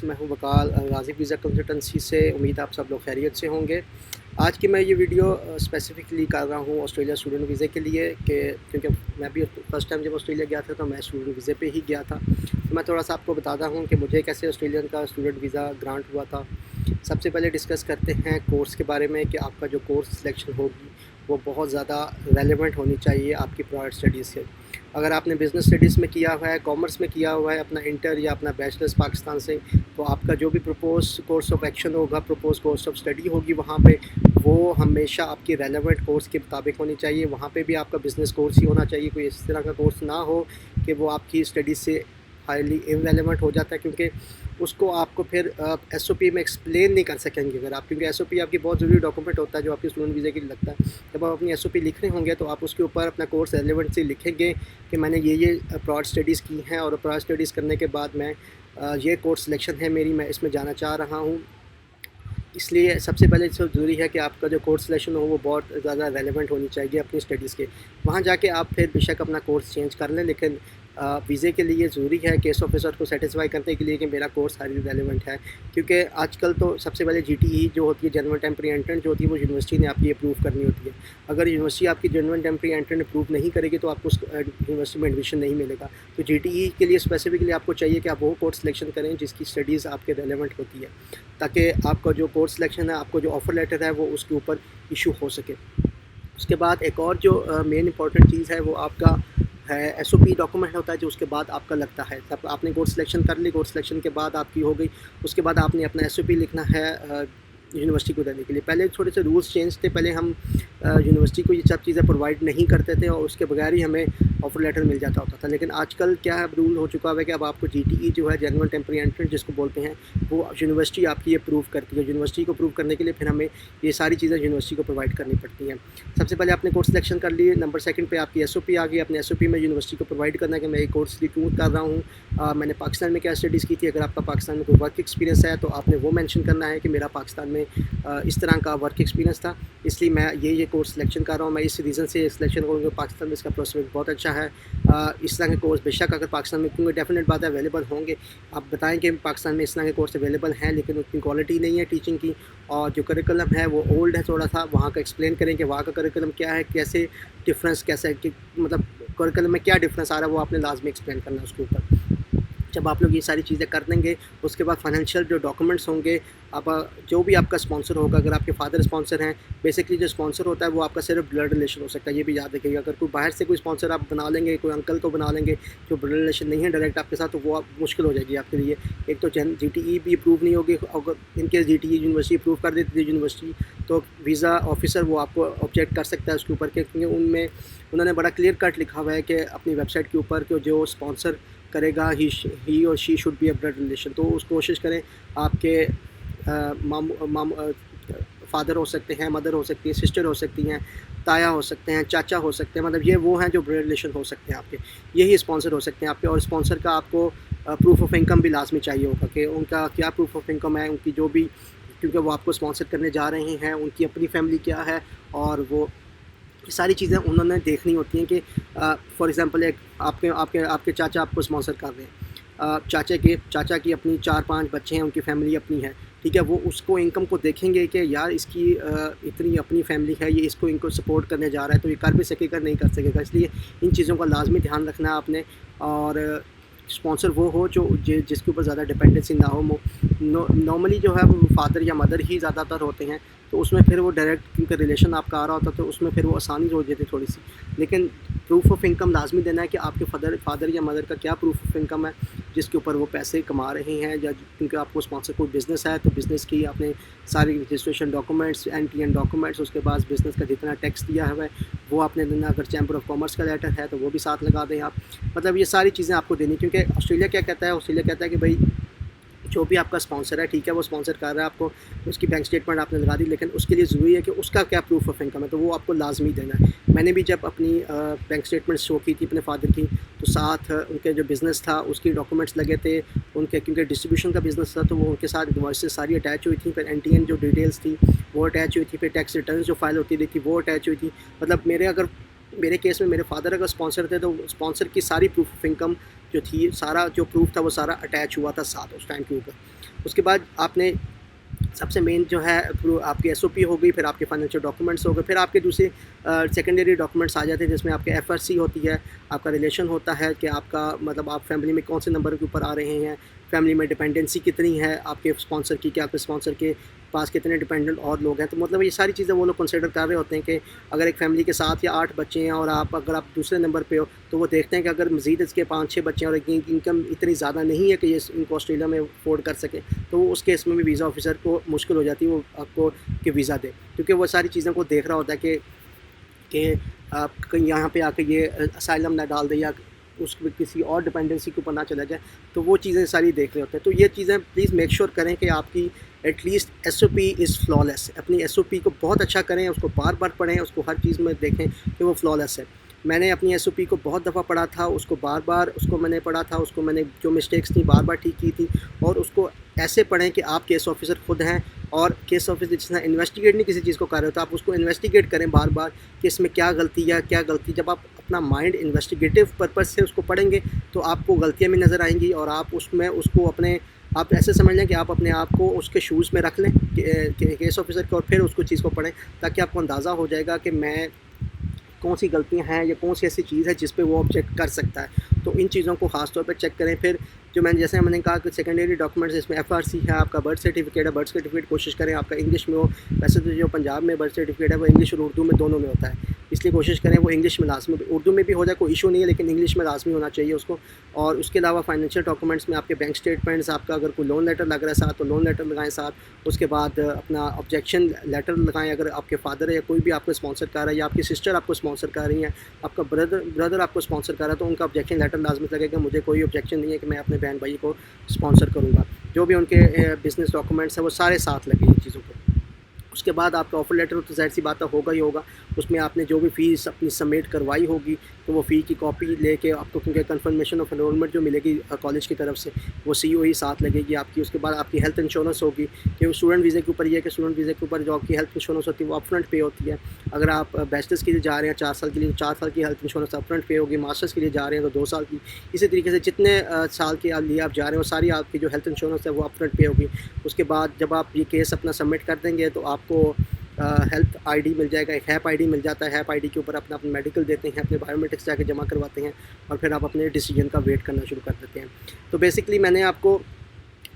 Viewers, मैं हूं वकाल गाज़ी वीज़ा कंसल्टेंसी से। उम्मीद है आप सब लोग खैरियत से होंगे। आज की मैं ये वीडियो स्पेसिफ़िकली कर रहा हूं ऑस्ट्रेलिया स्टूडेंट वीज़े के लिए कि क्योंकि मैं भी फ़र्स्ट टाइम जब ऑस्ट्रेलिया गया था तो मैं स्टूडेंट वीज़े पे ही गया था। तो मैं थोड़ा सा आपको बताता हूं कि मुझे कैसे ऑस्ट्रेलियन का स्टूडेंट वीज़ा ग्रांट हुआ था। सबसे पहले डिस्कस करते हैं कोर्स के बारे में कि आपका जो कोर्स सिलेक्शन होगी वो बहुत ज़्यादा रेलेवेंट होनी चाहिए आपकी प्रायर स्टडीज़ से। अगर आपने बिज़नेस स्टडीज़ में किया हुआ है, कॉमर्स में किया हुआ है अपना इंटर या अपना बैचलर्स पाकिस्तान से, तो आपका जो भी प्रपोज कोर्स ऑफ एक्शन होगा, प्रपोज कोर्स ऑफ स्टडी होगी वहाँ पे, वो हमेशा आपकी रेलेवेंट कोर्स के मुताबिक होनी चाहिए। वहाँ पे भी आपका बिज़नेस कोर्स ही होना चाहिए, कोई इस तरह का कोर्स ना हो कि वो आपकी स्टडीज़ से हाईली इररेलेवेंट हो जाता है, क्योंकि उसको आपको फिर एसओपी में एक्सप्लेन नहीं कर सकेंगे अगर आप, क्योंकि एसओपी आपकी बहुत ज़रूरी डॉक्यूमेंट होता है जो आपके स्टूडेंट वीज़े के लिए लगता है। जब आप अपनी एसओपी लिख रहे होंगे तो आप उसके ऊपर अपना कोर्स रेलेवेंट से लिखेंगे कि मैंने ये प्रायर स्टडीज़ की हैं और प्रायर स्टडीज़ करने के बाद मैं ये कोर्स सिलेक्शन है मेरी, मैं इसमें जाना चाह रहा हूँ। इसलिए सबसे पहले तो ज़रूरी है कि आपका जो कोर्स सिलेक्शन हो वो बहुत ज़्यादा रेलेवेंट होनी चाहिए अपनी स्टडीज़ के। वहाँ जाके आप फिर बेशक अपना कोर्स चेंज कर लें, लेकिन वीज़े के लिए ज़रूरी है केस ऑफिसर को सेटिस्फाई करने के लिए कि मेरा कोर्स हाईली रेलेवेंट है। क्योंकि आजकल तो सबसे पहले जीटीई जो होती है, जेन्युइन टेम्परेरी एंट्रेंस जो होती है, वो यूनिवर्सिटी ने आपकी अप्रूव करनी होती है। अगर यूनिवर्सिटी आपकी जेन्युइन टेम्परेरी एंट्रेंस अप्रूव नहीं करेगी तो आपको यूनिवर्सिटी में एडमिशन नहीं मिलेगा। तो जीटीई के लिए स्पेसिफिकली आपको चाहिए कि आप वो कोर्स सिलेक्शन करें जिसकी स्टडीज़ आपके रेलेवेंट होती है, ताकि आपका जो कोर्स सिलेक्शन है, आपको जो ऑफ़र लेटर है वो उसके ऊपर इशू हो सके। उसके बाद एक और जो मेन इंपॉर्टेंट चीज़ है वो आपका है एसओपी डॉक्यूमेंट होता है जो उसके बाद आपका लगता है। तब आपने कोर्स सिलेक्शन कर ली, कोर्स सिलेक्शन के बाद आपकी हो गई, उसके बाद आपने अपना एसओपी लिखना है यूनिवर्सिटी को देने के लिए। पहले थोड़े से रूल्स चेंज थे, पहले हम यूनिवर्सिटी को ये सब चीज़ें प्रोवाइड नहीं करते थे और उसके बगैर ही हमें ऑफर लेटर मिल जाता होता था। लेकिन आजकल क्या है, रूल हो चुका है कि अब आपको जीटीई जो है, जेन्युइन टेम्परेरी एंट्रेंस जिसको बोलते हैं, वो यूनिवर्सिटी आपकी अप्रूव करती है। यूनिवर्सिटी को अप्रूव करने के लिए फिर हमें ये सारी चीज़ें यूनिवर्सिटी को प्रोवाइड करनी पड़ती हैं। सबसे पहले आपने कोर्स सिलेक्शन कर लिए, नंबर सेकंड पे आपकी एसओपी आ गई। अपने एसओपी में यूनिवर्सिटी को प्रोवाइड करना है कि मैं ये कोर्स क्यों कर रहा हूँ, मैंने पाकिस्तान में क्या स्टडीज़ की थी। अगर आपका पाकिस्तान में कोई वर्क एक्सपीरियंस है तो आपने वो मेंशन करना है कि मेरा पाकिस्तान में इस तरह का वर्क एक्सपीरियंस था, इसलिए मैं ये कोर्स सिलेक्शन कर रहा हूँ। मैं इस रीज़न से सिलेक्शन करूँगा, पाकिस्तान में इसका प्रोस्पेक्ट बहुत अच्छा है। इस तरह के कोर्स बेशक अगर पाकिस्तान में, क्योंकि डेफिनेट बात है अवेलेबल होंगे, आप बताएं कि पाकिस्तान में इस तरह के कोर्स अवेलेबल हैं, लेकिन उतनी क्वालिटी नहीं है टीचिंग की, और जो करिकुलम है वो ओल्ड है थोड़ा सा। वहाँ का एक्सप्लेन करें कि वहाँ का करिकुलम क्या है, कैसे डिफरेंस, कैसे कि मतलब करिकुलम में क्या डिफरेंस आ रहा है, वो आपने लाजमी एक्सप्लेन करना है उसके ऊपर। जब आप लोग ये सारी चीज़ें कर देंगे, उसके बाद फाइनेंशियल जो डॉक्यूमेंट्स होंगे, आप जो भी आपका स्पॉन्सर होगा, अगर आपके फादर स्पॉन्सर हैं, बेसिकली जो स्पॉन्सर होता है वो आपका सिर्फ ब्लड रिलेशन हो सकता है, ये भी याद रखिएगा। अगर कोई बाहर से कोई स्पॉन्सर आप बना लेंगे, कोई अंकल को बना लेंगे जो ब्लड रिलेशन नहीं है डायरेक्ट आपके साथ, तो वो मुश्किल हो जाएगी आपके लिए। एक तो जीटीई भी अप्रूव नहीं होगी, अगर इनकेस जीटीई यूनिवर्सिटी अप्रूव कर देती थी यूनिवर्सिटी, तो वीज़ा ऑफिसर वो आपको ऑब्जेक्ट कर सकता है उसके ऊपर, क्योंकि उनमें उन्होंने बड़ा क्लियर कट लिखा हुआ है कि अपनी वेबसाइट के ऊपर कि जो स्पॉन्सर करेगा ही और she should be a blood relation. तो उस कोशिश करें आपके फादर हो सकते हैं, मदर हो सकती है, सिस्टर हो सकती हैं, ताया हो सकते हैं, चाचा हो सकते हैं, मतलब ये वो हैं जो ब्लड रिलेशन हो सकते हैं आपके, यही स्पॉन्सर हो सकते हैं आपके। और स्पॉन्सर का आपको प्रूफ ऑफ इनकम भी लाजमी चाहिए होगा कि उनका क्या प्रूफ ऑफ इनकम है, उनकी जो भी, क्योंकि वो आपको स्पॉन्सर करने जा रहे हैं, उनकी अपनी फैमिली क्या है, और वो ये सारी चीज़ें उन्होंने देखनी होती हैं कि फॉर एग्ज़ाम्पल एक आपके आपके आपके चाचा आपको स्पॉन्सर कर रहे हैं, चाचा की अपनी 4-5 बच्चे हैं, उनकी फैमिली अपनी है, ठीक है। वो उसको इनकम को देखेंगे कि यार इसकी इतनी अपनी फैमिली है, ये इसको इनको सपोर्ट करने जा रहा है, तो ये कर भी सकेगा नहीं कर सकेगा। इसलिए इन चीज़ों का लाजमी ध्यान रखना है आपने। और स्पॉन्सर वो हो जो जिसके ऊपर ज़्यादा डिपेंडेंसी ना हो। नॉर्मली जो है वो फादर या मदर ही ज़्यादातर होते हैं, तो उसमें फिर वो डायरेक्ट क्योंकि रिलेशन आपका आ रहा होता है, तो उसमें फिर वो आसानी हो जाती है थोड़ी सी। लेकिन प्रूफ ऑफ इनकम लाजमी देना है कि आपके फादर या मदर का क्या प्रूफ ऑफ इनकम है जिसके ऊपर वो पैसे कमा रहे हैं, या क्योंकि आपको स्पॉन्सर कोई बिज़नेस है तो बिज़नेस की आपने सारी रजिस्ट्रेशन डॉक्यूमेंट्स, एन डॉक्यूमेंट्स, उसके बाद बिज़नेस का जितना टैक्स दिया हुआ है वो आपने देना। अगर चैम्बर ऑफ कॉमर्स का लेटर है तो वो भी साथ लगा दें आप। मतलब ये सारी चीज़ें आपको देनी, क्योंकि ऑस्ट्रेलिया क्या कहता है, ऑस्ट्रेलिया कहता है कि भाई जो भी आपका स्पॉन्सर है, ठीक है, वो स्पॉन्सर कर रहा है आपको, उसकी बैंक स्टेटमेंट आपने लगा दी, लेकिन उसके लिए ज़रूरी है कि उसका क्या प्रूफ ऑफ इनकम है, तो वो आपको लाजमी देना है। मैंने भी जब अपनी बैंक स्टेटमेंट शो की थी अपने फादर की, तो साथ उनके जो बिज़नेस था उसकी डॉक्यूमेंट्स लगे थे उनके, क्योंकि डिस्ट्रीब्यूशन का बिज़नेस था, तो वो उनके साथ इनवॉइसेस सारी अटैच हुई थी। फिर एनटीएन जो डिटेल्स थी वो अटैच हुई थी, फिर टैक्स रिटर्न जो फाइल होती थी वो अटैच हुई थी। मतलब मेरे केस में मेरे फादर अगर स्पॉन्सर थे तो स्पॉन्सर की सारी प्रूफ ऑफ इनकम जो थी, सारा जो प्रूफ था वो सारा अटैच हुआ था साथ उस टाइम के ऊपर। उसके बाद आपने सबसे मेन जो है आपकी एसओपी हो गई, फिर आपके फाइनेंशियल डॉक्यूमेंट्स हो गए, फिर आपके दूसरे सेकेंडरी डॉक्यूमेंट्स आ जाते हैं जिसमें आपके एफआरसी होती है, आपका रिलेशन होता है कि आपका मतलब आप फैमिली में कौन से नंबर के ऊपर आ रहे हैं, फैमिली में डिपेंडेंसी कितनी है आपके स्पॉन्सर की, कि आपके स्पॉन्सर के पास कितने डिपेंडेंट और लोग हैं। तो मतलब ये सारी चीज़ें वो लोग कंसिडर कर रहे होते हैं कि अगर एक फैमिली के 7 या 8 बच्चे हैं और अगर आप दूसरे नंबर पे हो, तो वो देखते हैं कि अगर मज़ीद इसके 5-6 बच्चे हैं और इनकम इतनी ज़्यादा नहीं है कि ये इनको ऑस्ट्रेलिया में अफोर्ड कर सकें, तो उस केस में भी वीज़ा ऑफिसर को मुश्किल हो जाती है वो आपको कि वीज़ा दे, क्योंकि वो सारी चीज़ों को देख रहा होता है कि आप कहीं यहाँ पे आके ये असाइलम ना डाल दे या उस किसी और डिपेंडेंसी के ऊपर ना चला जाए, तो वो चीज़ें सारी देख रहे होते हैं। तो ये चीज़ें प्लीज़ मेक श्योर करें कि आपकी एटलीस्ट एसओपी इज़ फ्लॉलेस। अपनी एसओपी को बहुत अच्छा करें, उसको बार बार पढ़ें, उसको हर चीज़ में देखें कि वो फ्लॉलेस है। मैंने अपनी एसओपी को बहुत दफ़ा पढ़ा था, उसको बार बार उसको मैंने पढ़ा था, उसको मैंने जो मिस्टेक्स थी बार बार ठीक की थी, और उसको ऐसे पढ़ें कि आप केस ऑफिसर खुद हैं और केस ऑफिसर जिस तरह इन्वेस्टिगेट नहीं किसी चीज़ को कर रहे हो तो आप उसको इन्वेस्टिगेट करें बार बार कि इसमें क्या गलती है क्या गलती। जब आप अपना माइंड इन्वेस्टिगेटिव पर्पज़ से उसको पढ़ेंगे तो आपको गलतियाँ भी नज़र आएंगी और आप उसमें उसको अपने आप ऐसे समझ लें कि आप अपने आप को उसके शूज़ में रख लें केस ऑफिसर के, और फिर उसको चीज़ को पढ़ें ताकि आपको अंदाज़ा हो जाएगा कि मैं कौन सी गलतियां हैं या कौन सी ऐसी चीज़ है जिस पे वो ऑब्जेक्ट कर सकता है। तो इन चीज़ों को ख़ास तौर पे चेक करें। फिर जो मैंने कहा कि सेकेंडरी डॉक्यूमेंट्स इसमें एफआरसी है, आपका बर्थ सर्टिफिकेट है, बर्थ सर्टिफिकेट कोशिश करें आपका इंग्लिश में हो। वैसे तो जो पंजाब में बर्थ सर्टिफिकेट है वो इंग्लिश और उर्दू में दोनों में होता है, इसलिए कोशिश करें वो इंग्लिश में लाजमी, उर्दू में भी हो जाए कोई इशू नहीं है, लेकिन इंग्लिश में लाजमी होना चाहिए उसको। और उसके अलावा फाइनेंशियल डॉक्यूमेंट्स में आपके बैंक स्टेटमेंट्स, आपका अगर कोई लोन लेटर लग रहा है साथ तो लोन लेटर लगाएं साथ। उसके बाद अपना ऑब्जेक्शन लेटर लगाएं अगर आपके फादर है या कोई भी आपको स्पॉन्सर कर रहा है या आपकी सिस्टर आपको स्पॉन्सर कर रही है, आपका ब्रदर आपको स्पॉन्सर कर रहा है, तो उनका ऑब्जेक्शन लेटर लाजमी लगेगा। मुझे कोई ऑब्जेक्शन नहीं है कि मैं अपने बहन भाई को स्पॉन्सर करूँगा। जो भी उनके बिज़नेस डॉक्यूमेंट्स हैं वो सारे साथ लगे इन चीज़ों को। उसके बाद आपका ऑफ़र लेटर तो ज़ाहिर सी बात है होगा ही होगा, उसमें आपने जो भी फ़ीस अपनी सबमिट करवाई होगी तो वो फ़ी की कॉपी लेके आपको, क्योंकि कंफर्मेशन ऑफ एनरोलमेंट जो मिलेगी कॉलेज की तरफ से वो सीओई साथ लगेगी आपकी। उसके बाद आपकी हेल्थ इंश्योरेंस होगी कि स्टूडेंट वीज़े के ऊपर ये है कि स्टूडेंट वीज़े के ऊपर जो आपकी हेल्थ इंश्योरेंस होती है वो अपफ्रंट पे होती है। अगर आप बैचलर्स के लिए जा रहे हैं 4 साल के लिए, 4 साल की हेल्थ इंश्योरेंस अपफ्रंट पे होगी। मास्टर्स के लिए जा रहे हैं तो 2 साल की। इसी तरीके से जितने साल के लिए आप जा रहे हो सारी आपकी जो हेल्थ इंश्योरेंस है वो अपफ्रंट पे होगी। उसके बाद जब आप ये केस अपना सबमिट कर देंगे तो आपको हेल्थ आईडी मिल जाएगा, एक हैप आईडी मिल जाता है। हैप आईडी के ऊपर अपना मेडिकल देते हैं, अपने बायोमेट्रिक्स जाके जमा करवाते हैं और फिर आप अपने डिसीजन का वेट करना शुरू कर देते हैं। तो बेसिकली मैंने आपको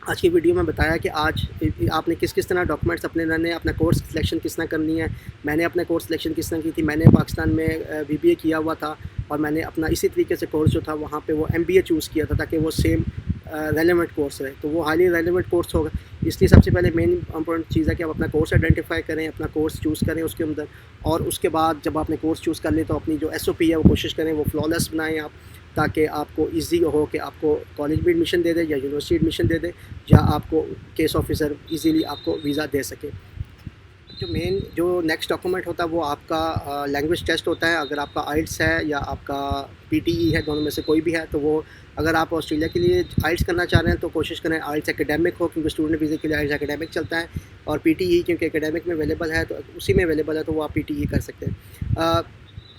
आज की वीडियो में बताया कि आज आपने किस तरह डॉक्यूमेंट्स अपने लाने, अपना कोर्स सिलेक्शन किस तरह करनी है। मैंने अपने कोर्स सिलेक्शन किस तरह की थी, मैंने पाकिस्तान में बीबीए किया हुआ था और मैंने अपना इसी तरीके से कोर्स जो था वहाँ पे वो एमबीए चूज़ किया था ताकि वो सेम रेलेवेंट कोर्स रहे, तो वो हाईली रेलेवेंट कोर्स होगा। इसलिए सबसे पहले मेन इंपॉर्टेंट चीज़ है कि आप अपना कोर्स आइडेंटिफाई करें, अपना कोर्स चूज़ करें उसके अंदर, और उसके बाद जब आपने कोर्स चूज़ कर ले तो अपनी जो एसओपी है वो कोशिश करें वो फ्लॉलेस बनाएं आप, ताकि आपको इजी हो कि आपको कॉलेज भी एडमिशन दे दे या यूनिवर्सिटी एडमिशन दे दे या आपको केस ऑफिसर इजीली आपको वीज़ा दे सके। जो नेक्स्ट डॉक्यूमेंट होता है वो आपका लैंग्वेज टेस्ट होता है। अगर आपका आइल्स है या आपका पीटीई है, दोनों में से कोई भी है, तो वो अगर आप ऑस्ट्रेलिया के लिए आइल्स करना चाह रहे हैं तो कोशिश करें आइल्स एकेडमिक हो, क्योंकि स्टूडेंट वीज़े के लिए आइल्स एकेडमिक चलता है। और पीटीई क्योंकि एकेडमिक में अवेलेबल है तो उसी में अवेलेबल है तो वो आप पीटीई कर सकते हैं।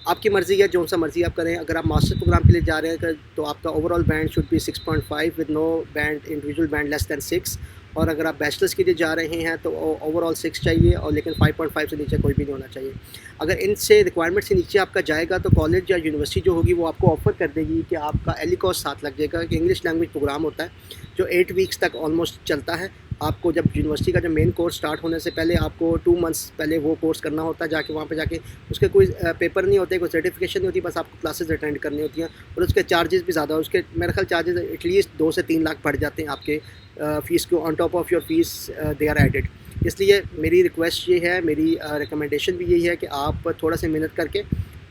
आपकी मर्ज़ी है, जो सा मर्ज़ी आप करें। अगर आप मास्टर प्रोग्राम के लिए जा रहे हैं तो आपका overall band should be 6.5 with no band individual band less than 6। और अगर आप बैचलर्स के लिए जा रहे हैं तो ओवरऑल 6 चाहिए, और लेकिन 5.5 से नीचे कोई भी नहीं होना चाहिए। अगर इनसे रिक्वायरमेंट से नीचे आपका जाएगा तो कॉलेज या यूनिवर्सिटी जो होगी वो आपको ऑफ़र कर देगी कि आपका एलिकॉस साथ लग जाएगा, कि इंग्लिश लैंग्वेज प्रोग्राम होता है जो 8 वीक्स तक ऑलमोस्ट चलता है। आपको जब यूनिवर्सिटी का जब मेन कोर्स स्टार्ट होने से पहले आपको 2 मंथ्स पहले वो कोर्स करना होता है, जाके वहाँ पे जाके उसके कोई पेपर नहीं होते, कोई सर्टिफिकेशन नहीं होती, बस आपको क्लासेस अटेंड करनी होती हैं। और उसके चार्जेस भी ज़्यादा, उसके मेरे ख्याल चार्जेस एटलीस्ट 2 से 3 लाख बढ़ जाते हैं आपके फ़ीस को, on top of your fees they are added. इसलिए मेरी रिक्वेस्ट ये है, मेरी रिकमेंडेशन भी यही है कि आप थोड़ा सा मेहनत करके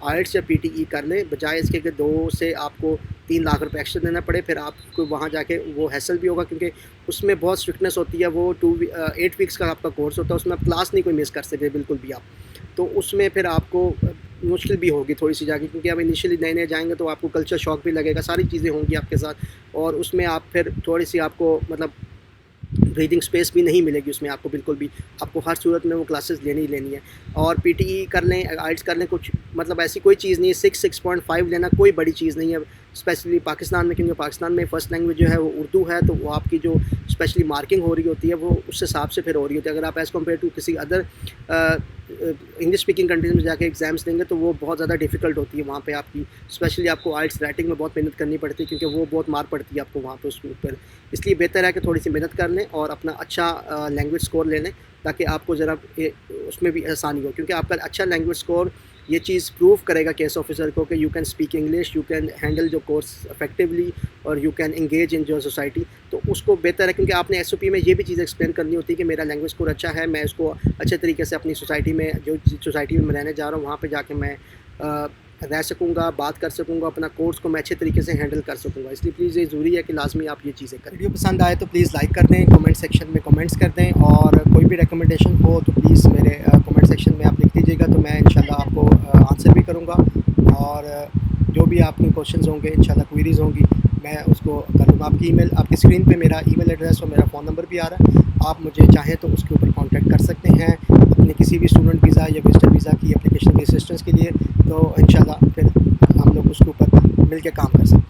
आइल्स या पीटीई कर लें, बजाय इसके कि 2 से आपको 3 लाख रुपए एक्स्ट्रा देना पड़े। फिर आपको वहाँ जाके वो हैसल भी होगा, क्योंकि उसमें बहुत स्ट्रिक्टनेस होती है। वो 8 वीक्स का आपका कोर्स होता है, उसमें आप क्लास नहीं कोई मिस कर सकते बिल्कुल भी आप। तो उसमें फिर आपको मुश्किल भी होगी थोड़ी सी जाके, क्योंकि आप इनिशियली नए जाएंगे तो आपको कल्चर शॉक भी लगेगा, सारी चीज़ें होंगी आपके साथ, और उसमें आप फिर थोड़ी सी आपको मतलब ब्रीदिंग स्पेस भी नहीं मिलेगी उसमें आपको बिल्कुल भी। आपको हर सूरत में वो क्लासेस लेनी है। और पीटीई कर लें, आइल्स कर लें, कुछ मतलब ऐसी कोई चीज़ नहीं है। 6.5 लेना कोई बड़ी चीज़ नहीं है। स्पेशली पाकिस्तान में, क्योंकि पाकिस्तान में फ़र्स्ट लैंग्वेज जो है वो उर्दू है, तो वो आपकी जो स्पेशली मार्किंग हो रही होती है वो उस हिसाब से फिर हो रही होती है। अगर आप एज़ कम्पेयर टू किसी अदर इंग्लिश स्पीकिंग कंट्रीज़ में जाके एग्ज़ाम्स देंगे तो वो बहुत ज़्यादा डिफ़िकल्ट होती है। वहाँ पे आपकी स्पेशली आपको आइल्स राइटिंग में बहुत मेहनत करनी पड़ती है, क्योंकि वो बहुत मार पड़ती है आपको वहाँ पे उसके ऊपर। इसलिए बेहतर है कि थोड़ी सी मेहनत कर लें और अपना अच्छा लैंग्वेज स्कोर ले लें, ताकि आपको ज़रा उसमें भी आसानी हो, क्योंकि आपका अच्छा लैंग्वेज स्कोर ये चीज़ प्रूव करेगा केस ऑफिसर को कि you can speak English, you can handle जो कोर्स इफेक्टिवली और you can engage in your society. तो उसको बेहतर है, क्योंकि आपने एसओपी में ये भी चीज़ एक्सप्लेन करनी होती है कि मेरा लैंग्वेज स्कोर अच्छा है, मैं इसको अच्छे तरीके से अपनी सोसाइटी में, जो सोसाइटी में मैं रहने जा रहा हूँ वहाँ पर जाके मैं रह सकूँगा, बात कर सकूँगा, अपना कोर्स को मैं अच्छे तरीके से हैंडल कर सकूँगा। इसलिए प्लीज़ ये ज़रूरी है कि लाजमी आप ये चीज़ें करें। वीडियो पसंद आए तो प्लीज़ लाइक कर दें, कमेंट सेक्शन में कमेंट्स कर दें, और कोई भी रिकमेंडेशन हो तो प्लीज़ मेरे कमेंट सेक्शन में आप लिख दीजिएगा, तो मैं इंशाल्लाह आपको आंसर भी करूँगा। और जो भी आपके क्वेश्चंस होंगे, इंशाल्लाह क्वेरीज़ होंगी, मैं उसको करूँगा। आपकी ईमेल, आपकी स्क्रीन पे मेरा ईमेल एड्रेस और मेरा फ़ोन नंबर भी आ रहा है, आप मुझे चाहें तो उसके ऊपर कॉन्टैक्ट कर सकते हैं अपने किसी भी स्टूडेंट वीज़ा या विजिटर वीज़ा की एप्लीकेशन की असिस्टेंस के लिए। तो इंशाल्लाह फिर हम लोग उसके ऊपर मिल के काम कर सकते हैं।